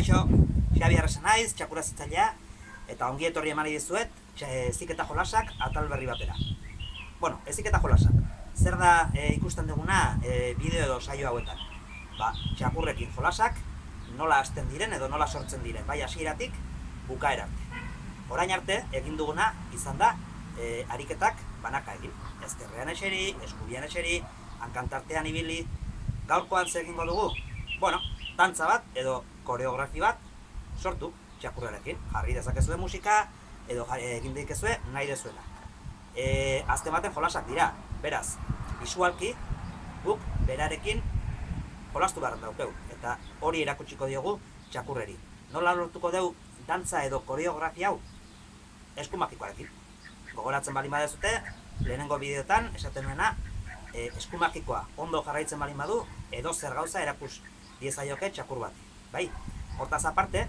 Kaixo, Xabi Arresa naiz, txakurazitzailea, eta ongi etorri eman dizuet, heziketa jolasak atal berri batera. Bueno, heziketa jolasak. Zer da ikusten duguna bideo edo saio hauetan? Txakurrekin jolasak nola hasten diren edo nola sortzen diren, bai hasieratik bukaera arte. Orain arte egin duguna izan da ariketak banaka egin. Ezkerrean eseri, eskubian eseri, hankantartean ibili. Gaurkoan zer egingo dugu? Bueno, dantza bat edo koreografi bat sortu txakurrarekin. Jarri dezakezue musika edo egin dezakezue nahi dezuela. Azken baten jolasak dira. Beraz, bisualki guk berarekin jolastu behar daukeu. Eta hori erakutsiko diogu txakurreri. Nola lortuko dugu dantza edo koreografi hau? Eskumagikoarekin. Gogoratzen baldin badezute, lehenengo bideotan esaten nuena eskumagikoa ondo jarraitzen baldin badu edo zer gauza erakus diezaioke txakur bat. Bai, hortaz aparte,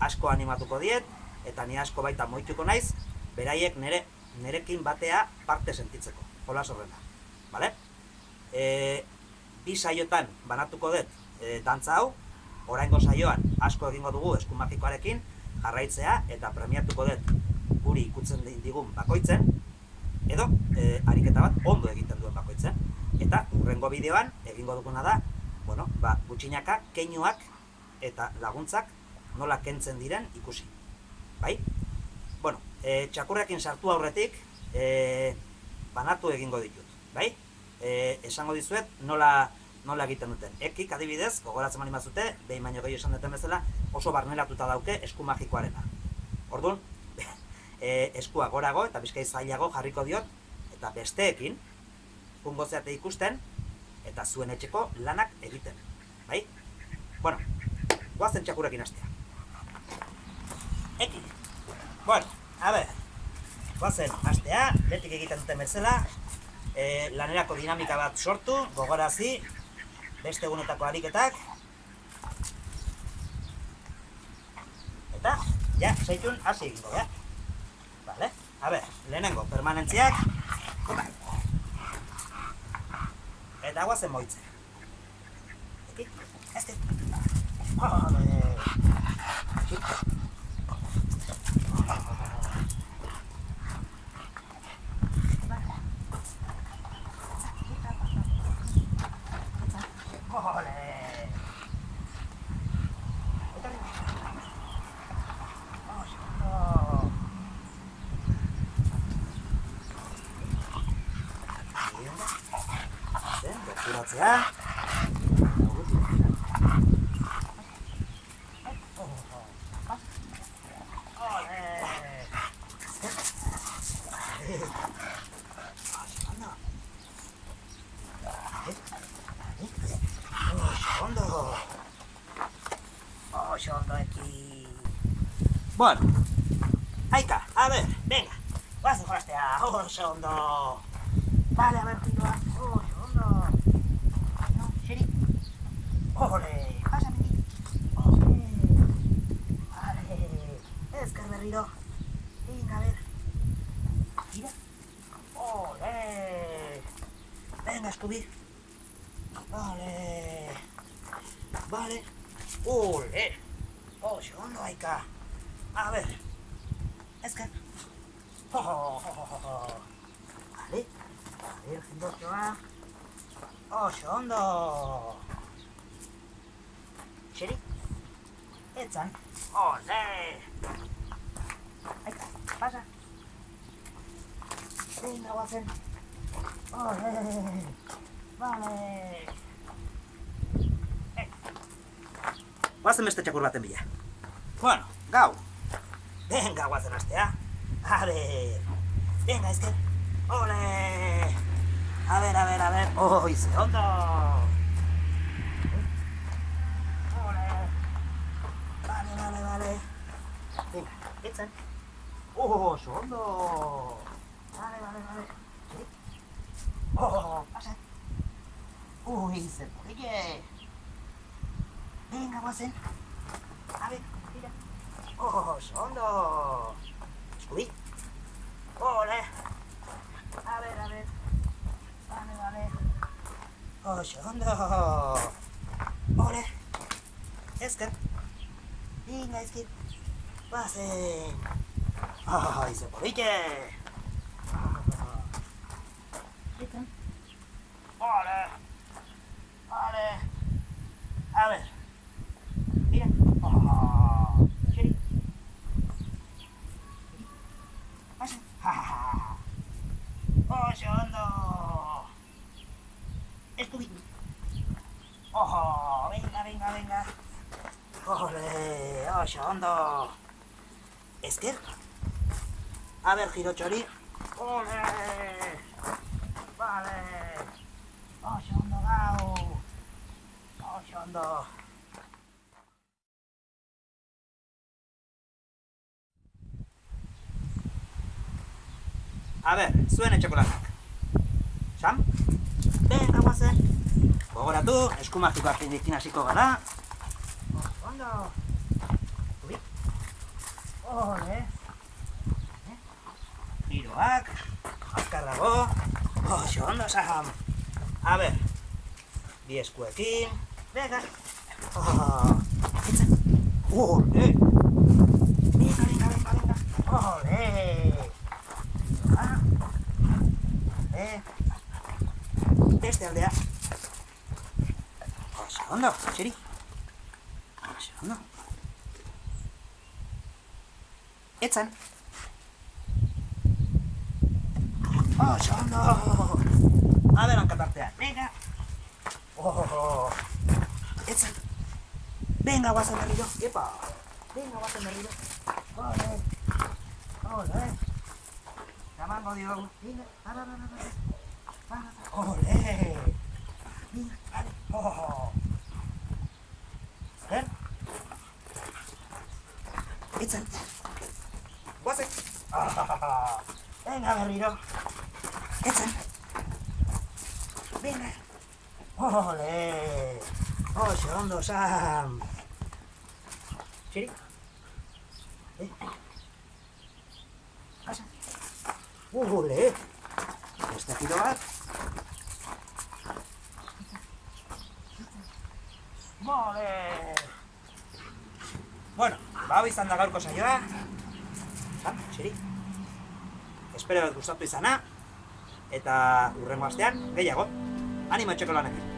asko animatuko diet, eta ni asko baita moituko naiz, beraiek nerekin batea parte sentitzeko, jolas horrena. Bale? Bi saiotan banatuko dut dantza hau, oraingo saioan asko egingo dugu eskumagikoarekin, jarraitzea eta premiatuko dut guri ikutzen digun bakoitzen, edo ariketa bat ondo egiten duen bakoitzen. Eta hurrengo bideoan egingo duguna da, gutxinaka, keinuak eta laguntzak nola kentzen diren ikusi. Bai? Bueno, txakurrekin sartu aurretik banatu egingo ditut. Bai? Esango dizuet nola egiten duten. Ekik adibidez, gogoratzen baldin bazute, behin baino gehiago esan duten bezala, oso barneratuta dauke eskumagikoarena. Orduan, eskua gorago eta bizkai zailago jarriko diot, eta besteekin jungo zeate ikusten eta zuen etxeko lanak egiten. Bai? Bueno, guazen txakurrekin hastea. Eki. Bueno, a ber, guazen hastea, betik egiten duten bezala, lanerako dinamika bat sortu, gogorazi, beste egunetako ariketak, eta, ja, zeitun hasi egingo, ja? Vale, a ber, lehenengo, permanentziak, eta guazen moitze. Eki, este. Gerturatzea. Oso ondo eki. Bueno, aika, a ver, venga, guazen jolastea, oso ondo. Vale, a ver, piloa, oso ondo. No, xeri. Ole, pasa, meni. Ole. Vale, ezker berriro. Venga, a ver. Mira. Ole. Venga, Scooby. Vale. Vale. Ole. Oso ondo, aika. A ver. Ezker. Vale. Vale, jendotxoa. Oso ondo. Xeri. Etzan. Ole. Aika, pasa. Venga, guazen. Ole. Vale. Guazen beste txakur baten bila. Bueno, gau. Venga, guazen hastea. A ver. Venga, ezker. Ole. A ver. Oi, ze ondo. Ole. Vale. Venga, etzan. Oso ondo. Vale. Pasa. Ui, ze polille. Venga, guazen. A ver, mira. Oso ondo. Scooby. Ole. A ver. Vale. Oso ondo. Ole. Ezker. Venga, izkit. Bazen. Ai, ze polite. Ole. Ole. A ver. Mira. Txiri. Bazen. Oso ondo. Eskubi. Venga, venga, venga. Ole, oso ondo. Esker. A ver, giro txori. Ole. Vale. Oso ondo gau. Oso ondo. A ver, zuen etxeko lanak. Sam? Venga, guazen. Gogoratu, eskumagikoak indikin hasiko gara. Oso ondo. Ubi. Ole. Giroak. Azkarrago. Oso ondo, Sam. A ver. Bi eskuekin. Venga. Etzen. Ole. Venga, venga, venga, venga. Ole. Beste aldea. Oso ondo, txiri. Oso ondo. Etzan. Oso ondo. A ver, hankatartean. Venga. Etzan. Venga, guazen berriro. Epa. Venga, guazen berriro. Ole. Ole. Llamango dio. Venga. Ole. Venga, vale. Ver. Etzan. Guazen. Venga, berriro. Etzan. Venga. Ole. Oso ondo, Sam. Txiri. Pasa. Ole. Beste giro bat. Ole. Bueno, hau izan da gaurko saioa. Sam, txiri. Espero dut gustatu izana. Eta hurrengo astean, gehiago. Animo etxeko lanekin.